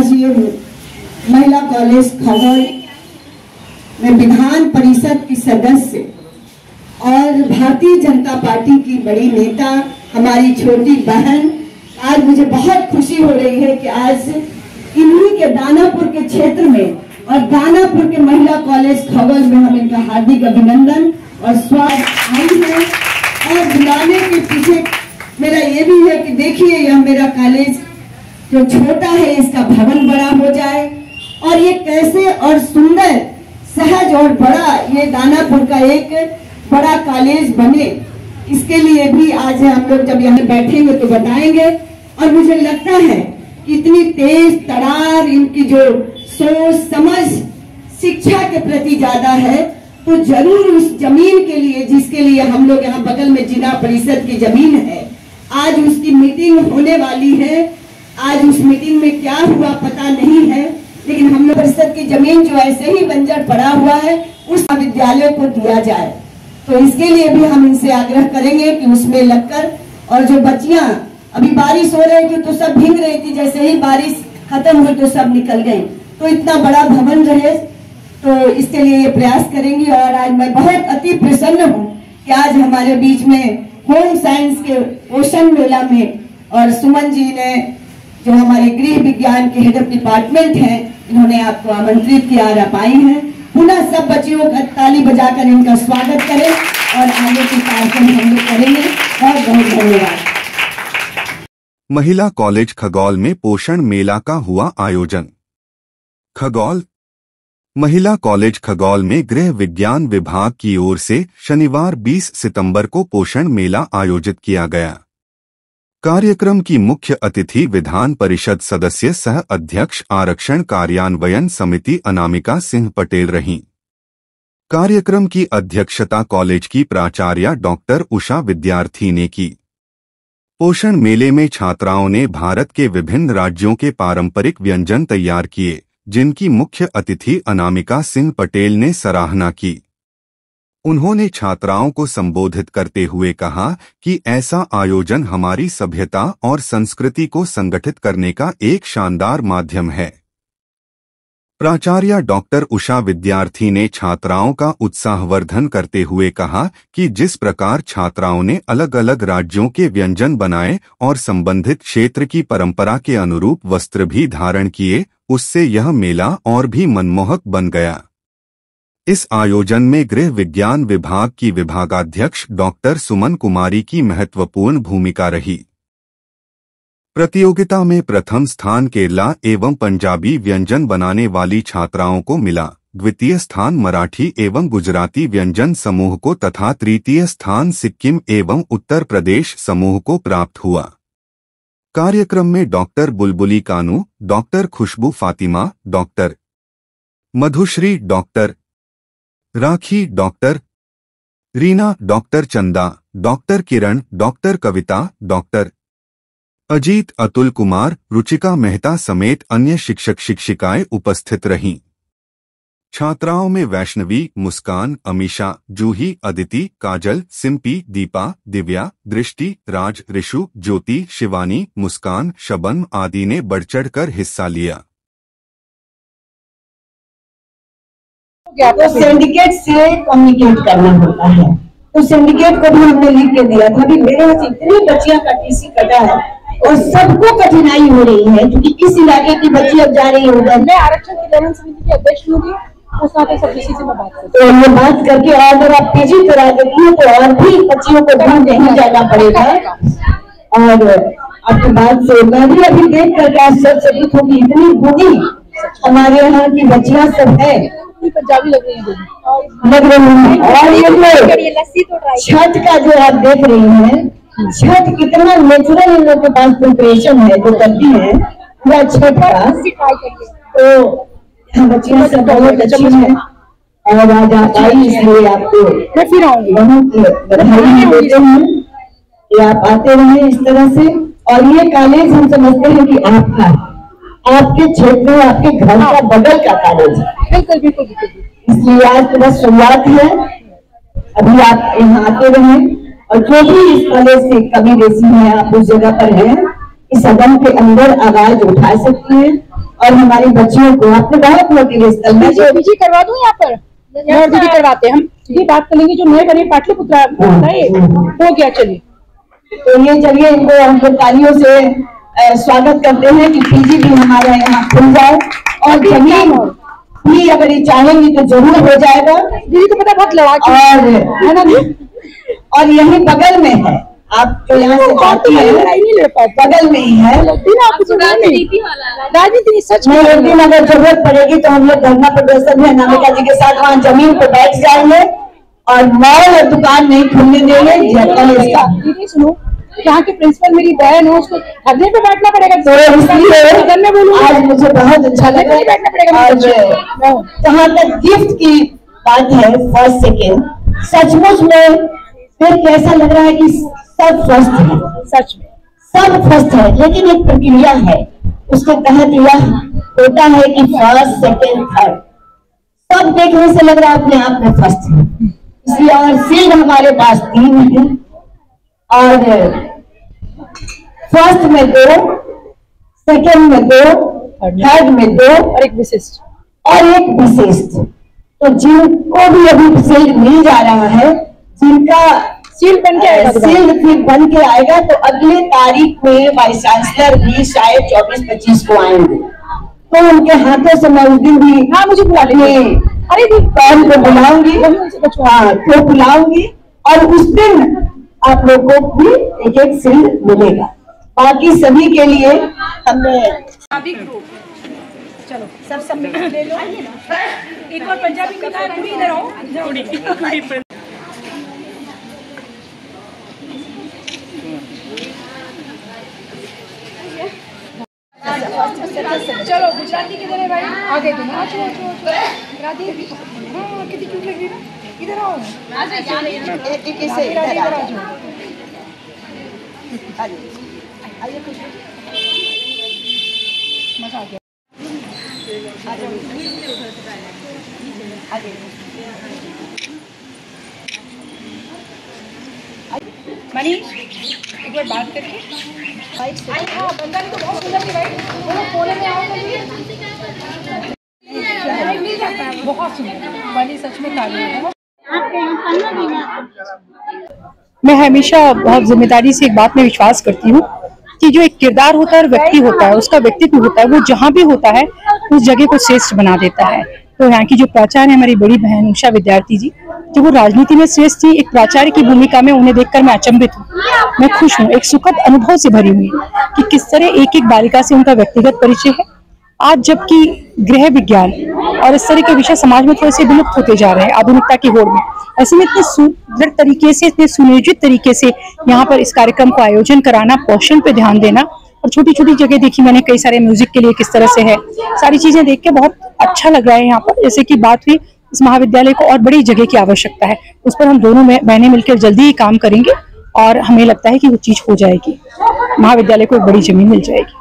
आज ये महिला कॉलेज खगौल में विधान परिषद की सदस्य और भारतीय जनता पार्टी की बड़ी नेता हमारी छोटी बहन, आज मुझे बहुत खुशी हो रही है कि आज इन्हीं के दानापुर के क्षेत्र में और दानापुर के महिला कॉलेज खगौल में हम इनका हार्दिक अभिनंदन और स्वागत आई है। और बुलाने के पीछे मेरा ये भी है कि देखिए यह मेरा कॉलेज जो छोटा है इसका भवन बड़ा हो जाए और ये कैसे और सुंदर सहज और बड़ा ये दानापुर का एक बड़ा कॉलेज बने, इसके लिए भी आज हम लोग जब यहाँ बैठेंगे तो बताएंगे। और मुझे लगता है कि इतनी तेज तरार इनकी जो सोच समझ शिक्षा के प्रति ज्यादा है, तो जरूर उस जमीन के लिए जिसके लिए हम लोग यहाँ बगल में जिला परिषद की जमीन है, आज उसकी मीटिंग होने वाली है। आज उस मीटिंग में क्या हुआ पता नहीं है, लेकिन हम लोग परिषद की जमीन जो ऐसे ही बंजर पड़ा हुआ है उस विद्यालय को दिया जाए। तो इसके लिए भी हम इनसे आग्रह करेंगे कि उसमें लगकर, और जो बच्चियां अभी बारिश हो रही थी तो सब भीग रही थी, जैसे ही बारिश खत्म हुई तो सब निकल गई, तो इतना बड़ा भवन रहे, तो इसके लिए ये प्रयास करेंगी। और आज मैं बहुत अति प्रसन्न हूँ कि आज हमारे बीच में होम साइंस के पोषण मेला में और सुमन जी ने जो हमारे गृह विज्ञान के हेड ऑफ डिपार्टमेंट हैं, इन्होंने आपको आमंत्रित किया और आप आई हैं। पुनः सब बच्चियों का ताली बजाकर इनका स्वागत करें और आगे के कार्यक्रम हम लोग करेंगे। बहुत बहुत धन्यवाद। महिला कॉलेज खगौल में पोषण मेला का हुआ आयोजन। खगौल महिला कॉलेज खगौल में गृह विज्ञान विभाग की ओर से शनिवार 20 सितंबर को पोषण मेला आयोजित किया गया। कार्यक्रम की मुख्य अतिथि विधान परिषद सदस्य सह अध्यक्ष आरक्षण कार्यान्वयन समिति अनामिका सिंह पटेल रहीं। कार्यक्रम की अध्यक्षता कॉलेज की प्राचार्या डॉक्टर उषा विद्यार्थी ने की। पोषण मेले में छात्राओं ने भारत के विभिन्न राज्यों के पारंपरिक व्यंजन तैयार किए, जिनकी मुख्य अतिथि अनामिका सिंह पटेल ने सराहना की। उन्होंने छात्राओं को संबोधित करते हुए कहा कि ऐसा आयोजन हमारी सभ्यता और संस्कृति को संगठित करने का एक शानदार माध्यम है। प्राचार्या डॉक्टर उषा विद्यार्थी ने छात्राओं का उत्साहवर्धन करते हुए कहा कि जिस प्रकार छात्राओं ने अलग अलग राज्यों के व्यंजन बनाए और संबंधित क्षेत्र की परंपरा के अनुरूप वस्त्र भी धारण किए, उससे यह मेला और भी मनमोहक बन गया। इस आयोजन में गृह विज्ञान विभाग की विभागाध्यक्ष डॉक्टर सुमन कुमारी की महत्वपूर्ण भूमिका रही। प्रतियोगिता में प्रथम स्थान केरला एवं पंजाबी व्यंजन बनाने वाली छात्राओं को मिला, द्वितीय स्थान मराठी एवं गुजराती व्यंजन समूह को तथा तृतीय स्थान सिक्किम एवं उत्तर प्रदेश समूह को प्राप्त हुआ। कार्यक्रम में डॉक्टर बुलबुली कानू, डॉक्टर खुशबू फातिमा, डॉक्टर मधुश्री, डॉक्टर राखी, डॉक्टर रीना, डॉक्टर चंदा, डॉक्टर किरण, डॉक्टर कविता, डॉक्टर अजीत, अतुल कुमार, रुचिका मेहता समेत अन्य शिक्षक शिक्षिकाएं उपस्थित रहीं। छात्राओं में वैष्णवी, मुस्कान, अमीशा, जूही, अदिति, काजल, सिंपी, दीपा, दिव्या, दृष्टि, राज, ऋषु, ज्योति, शिवानी, मुस्कान, शबन आदि ने बढ़-चढ़कर हिस्सा लिया। तो सिंडिकेट से कम्युनिकेट करना होता है, तो सिंडिकेट को भी हमने लिख के दिया था। अभी मेरे यहाँ इतनी बच्चियां का टीसी कटा है और सबको कठिनाई हो रही है, क्योंकि इस इलाके की बच्ची अब जा रही है उधर। मैं आरक्षण क्लियरेंस समिति की अध्यक्ष होगी, उस नाते सब किसी से मैं बात करूँ तो ये बात करके, और अगर आप पीजी करा देती है तो और भी बच्चियों को दूर नहीं जाना पड़ेगा। और आपकी बात से मैं भी अभी देख करके आश्चर्यचकित हूँ कि इतनी गुणी हमारे यहाँ की बच्चियां सब है, पंजाबी लग रही है। और ये छठ का जो आप देख रही हैं, छठ कितना नेचुरल इन लोग के पास प्रिपरेशन है जो करती है पूरा छठ का, तो बच्चियां सब बहुत अच्छी है। और आज आप आई, इसलिए आपको मैं फिर आऊंगी, बहुत बधाई देते हैं कि आप आते रहे इस तरह से। और ये कॉलेज हम समझते हैं कि आपका, आपके क्षेत्र, आपके घर का बगल का कॉलेज है, इसलिए आज तो बस शुरुआत है। अभी आप यहाँ आते रहे और जो भी इस कॉलेज से कमी बेसी है, आप उस जगह पर हैं, इस सदन के अंदर आवाज उठा सकती हैं और हमारी बच्चियों को आपने बहुत मोटिवेशन पीजी करवा दूं यहाँ पर और दीदी करवाते हैं। हम ये बात करेंगे जो नए बने पाटलिपुत्र हो गया। चलिए तो ये चलिए इनको हम लोग तालियों से स्वागत करते हैं कि पीजी भी हमारे यहाँ खुल जाए और जमीन भी अगर ये चाहेंगी तो जरूर हो जाएगा। दीदी को पता बहुत लड़ा और है ना, और यही बगल में है, आप जो यहाँ से जाती है बगल में ही है। राजनीति सच में एक दिन अगर जरूरत पड़ेगी तो हम लोग धरना प्रदर्शन में अनामिका जी के साथ वहाँ जमीन पे बैठ जाएंगे और मॉल और दुकान नहीं खुलने देंगे। सुनो, यहाँ की प्रिंसिपल मेरी बहन है, उसको धरने पे बैठना पड़ेगा। तो इसलिए आज मुझे बहुत अच्छा लगा। बैठना पड़ेगा। जहाँ तक गिफ्ट की बात है, फर्स्ट सेकेंड, सचमुच में फिर कैसा लग रहा है कि सब फर्स्ट है, सच में सब फर्स्ट है, लेकिन एक प्रक्रिया है, उसके तहत यह होता है कि फर्स्ट सेकेंड थर्ड सब देखने से लग रहा है अपने आप में फर्स्ट है। इसलिए और शील्ड हमारे पास 3 है और फर्स्ट में 2, सेकेंड में 2, थर्ड में 2 और एक विशिष्ट तो जिनको भी अभी शील्ड मिल जा रहा है, जिनका शील्ड बन के आएगा, शील्ड फिर बन के आएगा, तो अगले तारीख में वाइस चांसलर भी शायद 24-25 को आएंगे, तो उनके हाथों से मैं उस दिन भी मुझे बुला लेंगे। अरे कौन को बुलाऊंगी, तो बुलाऊंगी और उस दिन आप लोगों को भी एक शील्ड मिलेगा। बाकी सभी के लिए हमने चलो सब ले लो। एक और पंजाबी का इधर आओ। चलो गुजराती किधर है भाई? आगे तुम गुजराती कितनी क्यूट लग रही है ना। इधर आओ, मजा आ गया। मनीष एक बार बात करके बंगाली तो बहुत सुंदर थी भाई, वो कोने में आओ बहुत सुंदर वाली, सच में तारीफ है। मैं हमेशा बहुत जिम्मेदारी से एक बात में विश्वास करती हूँ कि जो एक किरदार होता है और व्यक्ति होता है, उसका व्यक्तित्व होता है, वो जहाँ भी होता है उस जगह को श्रेष्ठ बना देता है। तो यहाँ की जो प्राचार्य है हमारी बड़ी बहन उषा विद्यार्थी जी, जो वो राजनीति में श्रेष्ठ थी, एक प्राचार्य की भूमिका में उन्हें देखकर मैं अचंभित हूँ। मैं खुश हूँ, एक सुखद अनुभव से भरी हुई कि किस तरह एक एक बालिका से उनका व्यक्तिगत परिचय है। आज जबकि गृह विज्ञान और इस तरह के विषय समाज में थोड़े से विलुप्त होते जा रहे हैं आधुनिकता की होड़ में, ऐसे में इतने सुदृढ़ तरीके से, इतने सुनियोजित तरीके से यहाँ पर इस कार्यक्रम को आयोजन कराना, पोषण पे ध्यान देना, और छोटी छोटी जगह देखी मैंने कई सारे म्यूजिक के लिए किस तरह से है, सारी चीजें देख के बहुत अच्छा लग रहा है। यहाँ पर जैसे कि बात हुई, इस महाविद्यालय को और बड़ी जगह की आवश्यकता है, उस पर हम दोनों बहनें मिलकर जल्दी ही काम करेंगे और हमें लगता है कि वो चीज हो जाएगी, महाविद्यालय को एक बड़ी जमीन मिल जाएगी।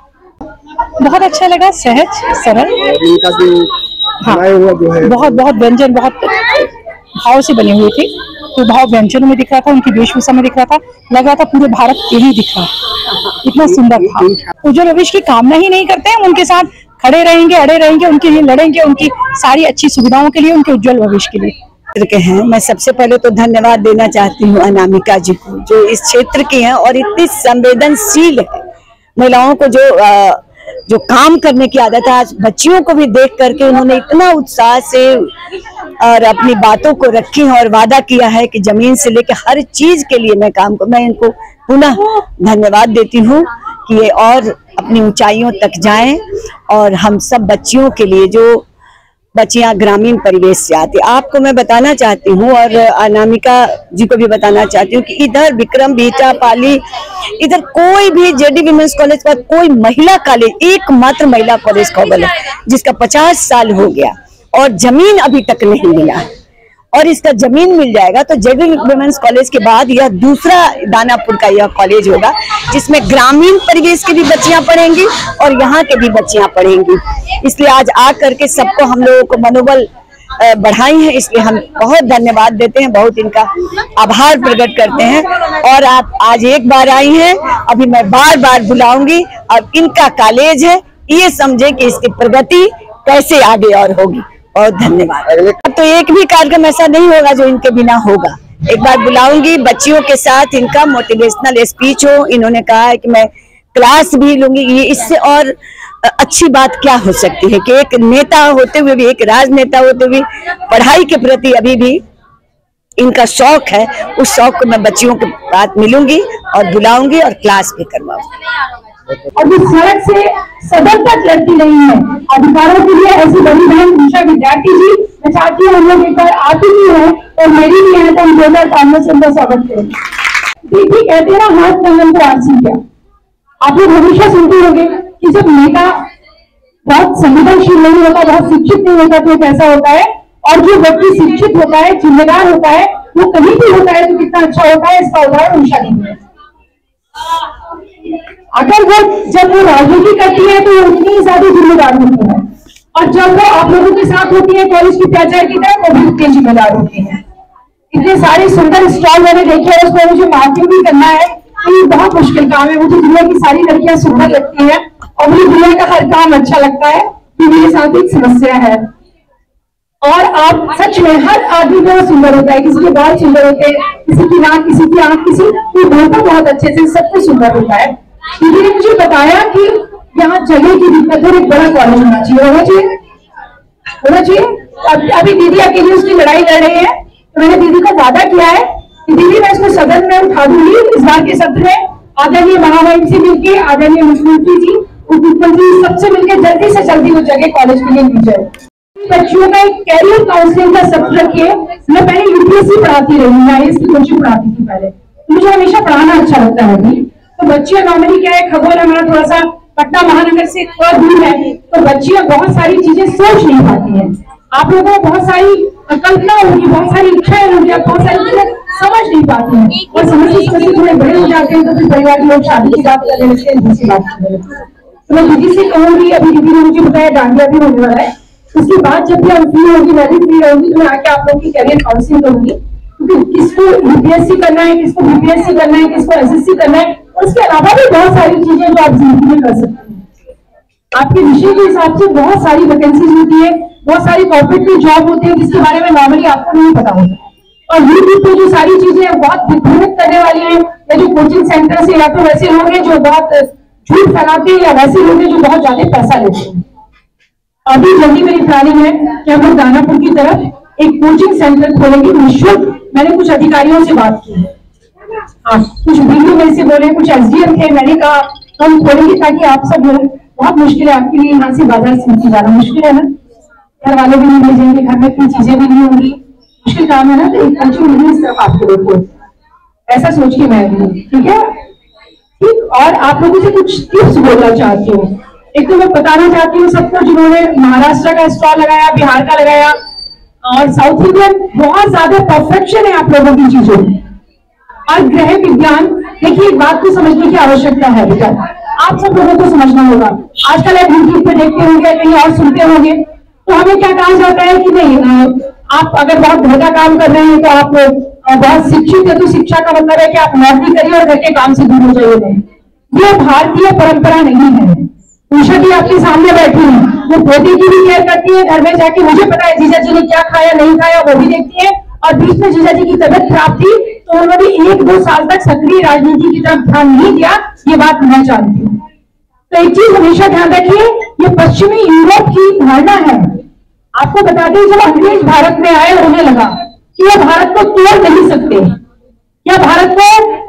बहुत अच्छा लगा, सहज सरल, हाँ बहुत बहुत व्यंजन बहुत भाव से बने हुए थे, तो भाव व्यंजनों में दिख रहा था, उनकी वेशभूषा में दिख रहा था, लग रहा था पूरे भारत यही दिख रहा है, इतना सुंदर था। उज्जवल भविष्य की कामना ही नहीं करते हैं, उनके साथ खड़े रहेंगे, अड़े रहेंगे, उनके लिए लड़ेंगे, उनकी सारी अच्छी सुविधाओं के लिए, उनके उज्जवल भविष्य के लिए। के हैं, मैं सबसे पहले तो धन्यवाद देना चाहती हूँ अनामिका जी को, जो इस क्षेत्र की हैं और इतनी संवेदनशील है। महिलाओं को जो काम करने की आदत है, आज बच्चियों को भी देख करके उन्होंने इतना उत्साह से और अपनी बातों को रखी और वादा किया है कि जमीन से लेकर हर चीज के लिए मैं काम करूं। मैं इनको पुनः धन्यवाद देती हूँ कि ये और अपनी ऊंचाइयों तक जाएं और हम सब बच्चियों के लिए, जो बच्चियां ग्रामीण परिवेश से आती, आपको मैं बताना चाहती हूँ और अनामिका जी को भी बताना चाहती हूँ कि इधर विक्रम बीटा पाली, इधर कोई भी जेडी विमेंस कॉलेज का कोई महिला कॉलेज, एकमात्र महिला कॉलेज खगौल है जिसका 50 साल हो गया और जमीन अभी तक नहीं मिला, और इसका जमीन मिल जाएगा तो जेडी विमेंस कॉलेज के बाद यह दूसरा दानापुर का यह कॉलेज होगा जिसमें ग्रामीण परिवेश की भी बच्चियां पढ़ेंगी और यहाँ के भी बच्चियां पढ़ेंगी। इसलिए आज आकर के सबको हम लोगों को मनोबल बढ़ाई है, इसलिए हम बहुत धन्यवाद देते हैं, बहुत इनका आभार प्रकट करते हैं। और आप आज एक बार आई हैं, अभी मैं बार बार बुलाऊंगी। अब इनका कॉलेज है, ये समझे कि इसकी प्रगति कैसे आगे और होगी। और धन्यवाद। तो एक भी कार्यक्रम ऐसा नहीं होगा जो इनके बिना होगा। एक बार बुलाऊंगी, बच्चियों के साथ इनका मोटिवेशनल स्पीच हो। इन्होंने कहा है कि मैं क्लास भी लूंगी। ये इससे और अच्छी बात क्या हो सकती है कि एक नेता होते हुए भी, एक राजनेता होते हुए पढ़ाई के प्रति अभी भी इनका शौक है। उस शौक को मैं बच्चियों के साथ मिलूंगी और बुलाऊंगी और क्लास भी करवाऊंगी। और जो सड़क से सदन तक लड़ती रही है अधिकारों के लिए, ऐसी बड़ी बहन उषा विद्यार्थी जी, मैं चाहती हूँ हम लोग एक बार आती भी है और मेरी भी है तो हम जोरदार तालियों से उनका स्वागत करें। दीदी कहते हैं ना, हाथ कंगन को आरसी क्या। आप लोग हमेशा सुनते होंगे कि जब नेता बहुत संवेदनशील नहीं होता, बहुत शिक्षित नहीं होता तो कैसा होता है, और जो व्यक्ति शिक्षित होता है, जिम्मेदार होता है, वो कहीं भी होता है तो कितना अच्छा होता है। इसका उदाहरण उषा दी है। अगर वो जब वो राजनीति करती है तो वो उतनी ही ज्यादा जिम्मेदार होती है, और जब वो आप लोगों के साथ होती है कॉलेज की प्राचार्य की तरह, वो भी उतनी जिम्मेदार होती है। इतने सारे सुंदर स्टॉल मैंने देखे हैं, उसको मुझे मार्केटिंग भी करना है, तो ये बहुत मुश्किल काम है। मुझे दुनिया की सारी लड़कियां सुंदर लगती हैं और मुझे दुनिया का हर काम अच्छा लगता है, कि मेरे साथ एक समस्या है। और आप सच में हर आदमी बहुत सुंदर होता है, किसी के बाल सुंदर होते हैं, किसी की नाक, किसी की आंख, किसी की बोलता बहुत अच्छे से, सब कुछ सुंदर होता है। दीदी ने मुझे बताया कि यहाँ जगह की दिक्कत है, एक बड़ा कॉलेज होना चाहिए, होना चाहिए। अभी दीदी अकेली उसकी लड़ाई लड़ रही है, तो मैंने दीदी को वादा किया है कि दीदी मैं इसको सदन में उठा दूंगी इस बार के सत्र में। आदरणीय महामहिम से मिलकर, आदरणीय मुख्यमंत्री जी, उप मुख्यमंत्री, सबसे मिलकर जल्दी से जल्दी वो जगह कॉलेज के लिए दी जाए। बच्चियों का एक कैरियर काउंसलिंग का सत्र रखिए। मैं पहले यूपीएससी पढ़ाती रही, मैं IAS की कोचिंग पढ़ाती थी पहले, तो मुझे हमेशा पढ़ाना अच्छा लगता है। अभी तो बच्चियां नॉर्मली क्या है, खगोल हमारा थोड़ा सा पटना महानगर से थोड़ा दूर है, तो बच्चियां बहुत सारी चीजें सोच नहीं पाती हैं। आप लोगों को बहुत सारी कल्पना होगी, बहुत सारी इच्छाएं होंगी, आप बहुत सारी चीजें समझ नहीं पाती हैं, और समझते थोड़े बड़े हो जाते हैं तो फिर परिवार के लोग शादी की बात करने लगते हैं, दूसरी बात करने लगते हैं। तो मैं दीदी से कहूंगी, अभी दीदी ने मुझे बताया डांडिया भी होने वाला है, उसके बाद जब भी हम फ्री होगी, मैं भी फ्री रहूंगी, तो मैं आके आप लोगों की कैरियर काउंसलिंग करूंगी, क्योंकि किसको यूपीएससी करना है, किसको बीपीएससी करना है, किसको एसएससी करना है, और उसके अलावा भी बहुत सारी चीजें जो आप जिंदगी में कर सकते हैं। आपके विषय के हिसाब से बहुत सारी वैकेंसीज होती है, बहुत सारी कॉर्पोरेट की जॉब होती है, जिसके बारे में नॉर्मली आपको नहीं पता होता। और यूट्यूब पे जो सारी चीजें बहुत दिग्भ्रमित करने वाली है, या जो कोचिंग सेंटर से, या तो वैसे लोग हैं जो बहुत झूठ फैलाते हैं, या वैसे लोग हैं जो बहुत ज्यादा पैसा लेते हैं। अभी जल्दी मेरी प्लानिंग है कि हम लोग दानापुर की तरफ एक कोचिंग सेंटर खोलेंगे निःशुल्क। मैंने कुछ अधिकारियों से बात की है, कुछ वीडियो मेरे से बोले, कुछ SDM थे, मैंने कहा हम खोलेंगे ताकि आप सब लोग, बहुत मुश्किल है आपके लिए यहाँ से बाजार से जाना, मुश्किल है ना, घर वाले भी नहीं भेजेंगे, घर में इतनी चीजें भी नहीं होंगी, मुश्किल काम है ना, तो एक कोचिंग मिली इस तरफ आपके लोग, ऐसा सोच के मैं भी, ठीक है, ठीक। और आप लोगों से कुछ टिप्स बोलना चाहती हूँ। एक तो मैं बताना चाहती हूँ सबको जिन्होंने महाराष्ट्र का स्टॉल लगाया, बिहार का लगाया, और साउथ इंडियन, बहुत ज्यादा परफेक्शन है आप लोगों की चीजों में। और ग्रह विज्ञान, देखिए एक बात को समझने की आवश्यकता है बेटा, आप सब लोगों को समझना होगा। आजकल आप यूट्यूब पे देखते होंगे, कहीं और सुनते होंगे, तो हमें क्या कहा जाता है कि नहीं, आप अगर बहुत घर का काम कर रहे हैं तो आप बहुत शिक्षित है, तो शिक्षा का मतलब है कि आप नौकरी करिए और घर के काम से दूर हो जाइए। नहीं, ये भारतीय परंपरा नहीं है। उषा जी आपके सामने बैठी है, वो पोते की भी केयर करती है, घर में जाके मुझे पता है जीजा जी ने क्या खाया नहीं खाया वो भी देखती है, और बीच में जीजा जी की तबियत खराब थी तो उन्होंने 1-2 साल तक सक्रिय राजनीति की तरफ ध्यान नहीं दिया, ये बात मैं जानती हूँ। तो एक चीज हमेशा ध्यान रखिए, ये पश्चिमी यूरोप की धारणा है। आपको बता दें, जब अंग्रेज भारत में आए उन्हें लगा कि वो भारत को तोड़ नहीं सकते, या भारत को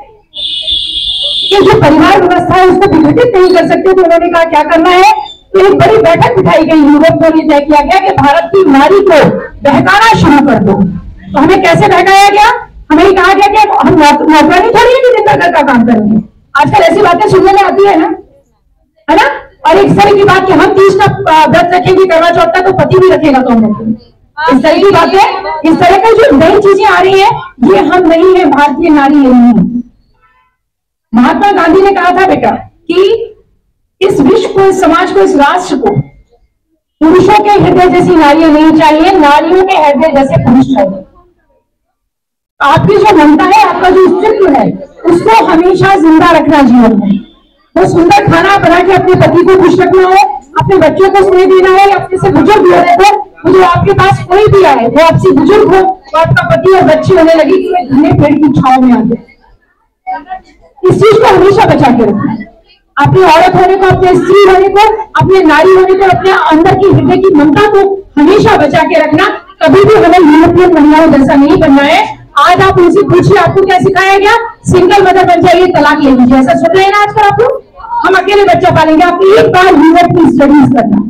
ये जो परिवार व्यवस्था है उसको विघटित नहीं कर सकते, तो उन्होंने कहा क्या करना है, तो एक बड़ी बैठक बिठाई गई, यूरोप में तय किया गया कि भारत की नारी को बहकाना शुरू कर दो। तो हमें कैसे बहकाया गया, हमें कहा गया कि हम नौकरानी थोड़ी है कि दिन भर का काम करेंगे। आजकल ऐसी बातें सुनने में आती है ना, है ना। और एक तरह की बात कि हम 30 का व्रत रखेंगे करवा चौथ का, तो पति भी रखेगा तो हम रखेंगे, इस तरह की बातें, इस तरह की जो नई चीजें आ रही है, ये हम नहीं है, भारतीय नारी ये नहीं है। महात्मा गांधी ने कहा था बेटा कि इस विश्व को, इस समाज को, इस राष्ट्र को पुरुषों के हृदय जैसी नारियां नहीं चाहिए, नारियों के हृदय जैसे पुरुष चाहिए। आपकी जो ममता है, आपका जो अस्तित्व है, उसको हमेशा जिंदा रखना जीवन में। वो सुंदर खाना बना के अपने पति को खुश रखना हो, अपने बच्चों को स्नेह देना है, अपने से बुजुर्ग होने को, वो जो आपके पास कोई भी आए वो आपसे बुजुर्ग हो, वो आपका पति और बच्चे होने लगे कि वे घने पेड़ की छाव में आ गए। इस चीज को हमेशा बचा के रखना है। अपनी औरत होने को, अपने स्त्री होने को, अपने नारी होने को, अपने अंदर की हृदय की ममता को हमेशा बचा के रखना। कभी भी हमें यूरोपियन महिलाओं जैसा नहीं बनना है। आज आप उनसे पूछिए आपको क्या सिखाया गया? सिंगल मदर बन जाइए, तलाक ले लीजिए। ऐसा सुन रहे हैं ना आजकल आप लोग? हम अकेले बच्चा पालेंगे। आप एक बार यूरोप की स्टडीज करना।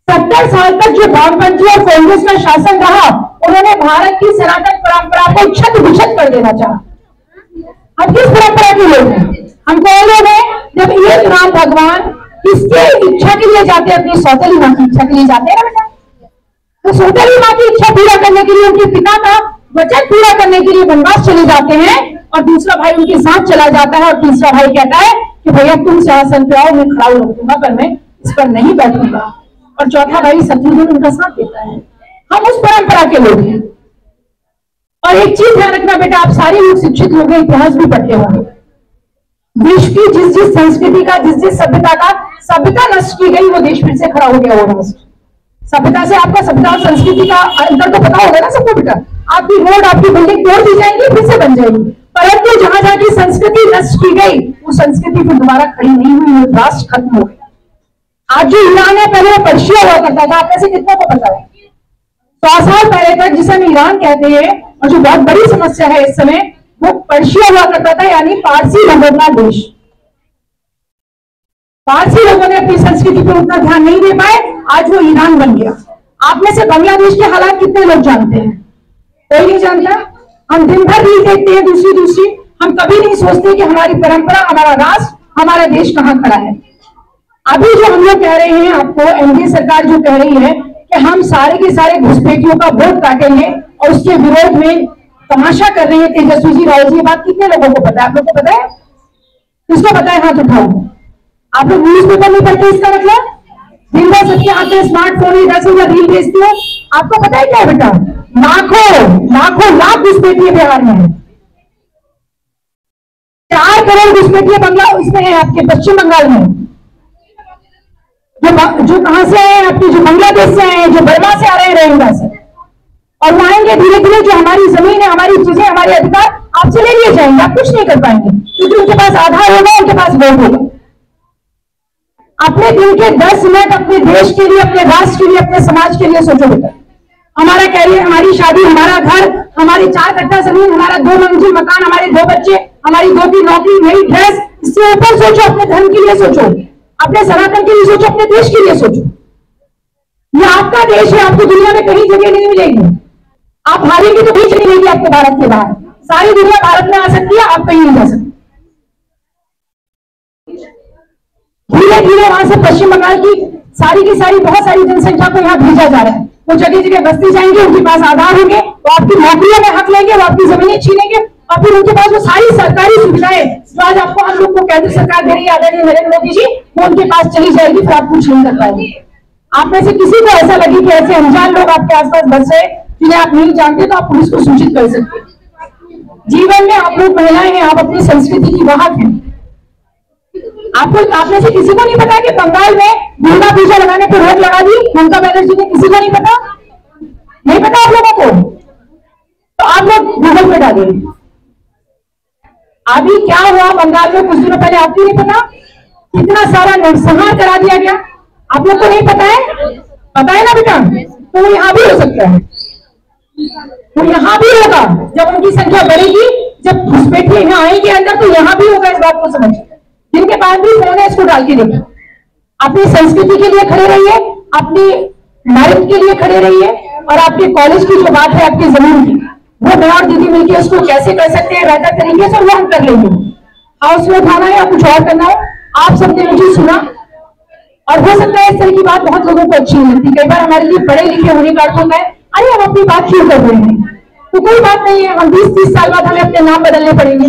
70 साल तक जो वामपंथी और कांग्रेस का शासन रहा, उन्होंने भारत की सनातन परंपरा को छत विछत कर देना चाहा। अब किस परंपरा के लोग हैं? हम कौन लोग हैं? जब एक राम भगवान किसके इच्छा के लिए जाते हैं? अपनी सौतेली माँ की इच्छा के लिए जाते हैं ना बेटा। तो सौतेली माँ की इच्छा पूरा करने के लिए, उनके पिता का वचन पूरा करने के लिए वनवास चले जाते हैं, और दूसरा भाई उनके साथ चला जाता है, और तीसरा भाई कहता है कि भैया तुम सिंहासन पे आओ, मैं खड़ा रख दूंगा, पर मैं इस पर नहीं बैठूंगा। और चौथा भाई शत्रुघ्न उनका साथ देता है। हम उस परंपरा के लोग हैं। और एक चीज ध्यान रखना बेटा, आप सारे लोग शिक्षित लोग हैं, इतिहास भी पढ़ते होंगे। विश्व की जिस संस्कृति का, जिस सभ्यता का सभ्यता नष्ट की गई, वो देश फिर से खड़ा हो गया। वो नष्ट सभ्यता से आपका सभ्यता और संस्कृति का अंतर तो पता होगा ना सबको बेटा। आपकी रोड, आपकी बिल्डिंग तोड़ दी जाएंगी, फिर से बन जाएगी, परंतु जहां जहां की संस्कृति नष्ट की गई, वो संस्कृति फिर दोबारा खड़ी नहीं हुई, वो राष्ट्र खत्म हो गया। आज जो ईरान है, पहले वो पर्शिया हुआ करता था। आप में से कितनों को पता है? 100 साल पहले तक, जिसे हम ईरान कहते हैं, और जो बहुत बड़ी समस्या है इस समय, वो पर्शिया हुआ करता था, यानी पारसी लोगों का देश। पारसी लोगों ने अपनी संस्कृति पर उतना ध्यान नहीं दे पाए, आज वो ईरान बन गया। आप में से बांग्लादेश के हालात कितने लोग जानते हैं? कोई नहीं जानता। हम दिन भर रील देखते हैं दूसरी। हम कभी नहीं सोचते कि हमारी परंपरा, हमारा राष्ट्र, हमारा देश कहां खड़ा है। अभी जो हम लोग कह रहे हैं आपको, एनडीए सरकार जो कह रही है कि हम सारे के सारे घुसपैठियों का वोट काटेंगे और उसके विरोध में तमाशा कर रहे हैं तेजस्वी जी, राहुल जी, ये बात कितने लोगों को पता है? आप लोग को पता है? किसको पता है? हाथ उठाओ। आप लोग न्यूज पेपर नहीं पढ़ते? इसका मतलब दिन भर सबके हाथ में स्मार्टफोन है, 10,000 रील भेजती हो। आपको पता है क्या है बेटा? लाखों लाख घुसपैठिए बिहार में है। 4 करोड़ घुसपैठिए बंगला इसमें है, आपके पश्चिम बंगाल में, जो कहां से आए हैं? आपके जो बांग्लादेश से आए हैं, जो बर्मा से आ रहे हैं, रोहिंग्या से, और वो आएंगे धीरे धीरे। जो हमारी जमीन है, हमारी चीजें, हमारे अधिकार आपसे ले लिए जाएंगे। आप कुछ नहीं कर पाएंगे, क्योंकि उनके पास आधार होगा, उनके पास वोट होगा। अपने दिन के 10 मिनट अपने देश के लिए, अपने राष्ट्र के लिए, अपने समाज के लिए सोचो बेटा। हमारा कैरियर, हमारी शादी, हमारा घर, हमारी 4 कट्ठा जमीन, हमारा 2 मंजिल मकान, हमारे 2 बच्चे, हमारी 2 नौकरी, नई ड्रेस, इससे ऊपर सोचो। अपने धर्म के लिए सोचो, अपने सनातन के लिए सोचो, अपने देश के लिए सोचो। ये आपका देश है, आपको दुनिया में कहीं जगह नहीं मिलेगी। आप हारेंगे तो कहीं नहीं मिलेगी आपको भारत के बाहर। सारी दुनिया भारत में आ सकती है, आप कहीं नहीं जा सकते। धीरे धीरे वहां से पश्चिम बंगाल की सारी बहुत सारी जनसंख्या को यहाँ भेजा जा रहा है। वो जगह जगह बस्ती जाएंगे, उनके पास आधार होंगे, वो आपकी नौकरियों में हक लेंगे, वो आपकी जमीनें छीनेंगे, और फिर उनके पास वो सारी सरकारी सुविधाएं जो आज आपको, हम लोग को केंद्र सरकार दे रही है, आदरणीय नरेंद्र मोदी जी, वो उनके पास चली जाएगी, फिर आप कुछ नहीं कर पाएंगे। आप में से किसी को ऐसा लगे कि ऐसे अनजान लोग आपके आसपास बस रहे जिन्हें आप नहीं जानते, तो आप पुलिस को सूचित कर सकते हैं। जीवन में आप लोग महिलाएं हैं, आप अपनी संस्कृति की वाहक हैं। आपको, आप में से किसी को नहीं पता कि बंगाल में दुर्गा पूजा लगाने पर रोक लगा दी ममता बनर्जी ने? किसी को नहीं पता? नहीं पता आप लोगों को? तो आप लोग गूगल पे डालिए, अभी क्या हुआ बंगाल में कुछ दिनों पहले। आपको नहीं पता? कितना सारा नरसंहार करा दिया गया। आप लोग को नहीं पता है? पता है ना बेटा? तो वो यहाँ भी हो सकता है, वो यहाँ भी होगा। जब उनकी संख्या बढ़ेगी, जब घुसपैठिए यहाँ आएंगे अंदर, तो यहाँ भी होगा। इस बात को समझिए। जिनके पास भी फोन है, इसको डाल के देखिए। अपनी संस्कृति के लिए खड़े रहिए, अपनी मेरिट के लिए खड़े रहिए, और आपके कॉलेज की जो बात है आपकी जमीन की, वो मैं और दीदी मिलकर उसको कैसे कर सकते हैं बेहतर तरीके से, वो हम कर लेंगे। हाउस में उठाना है या कुछ और करना है, आप सबने मुझे सुना, और हो सकता है इस तरह की बात बहुत लोगों को अच्छी नहीं लगती। कई बार हमारे लिए पढ़े लिखे होने का अर्थ होता है अरे हम अपनी बात क्यों कर रहे हैं। तो कोई बात नहीं है, हम 20-30 साल बाद हमें अपने नाम बदलने पड़ेंगे।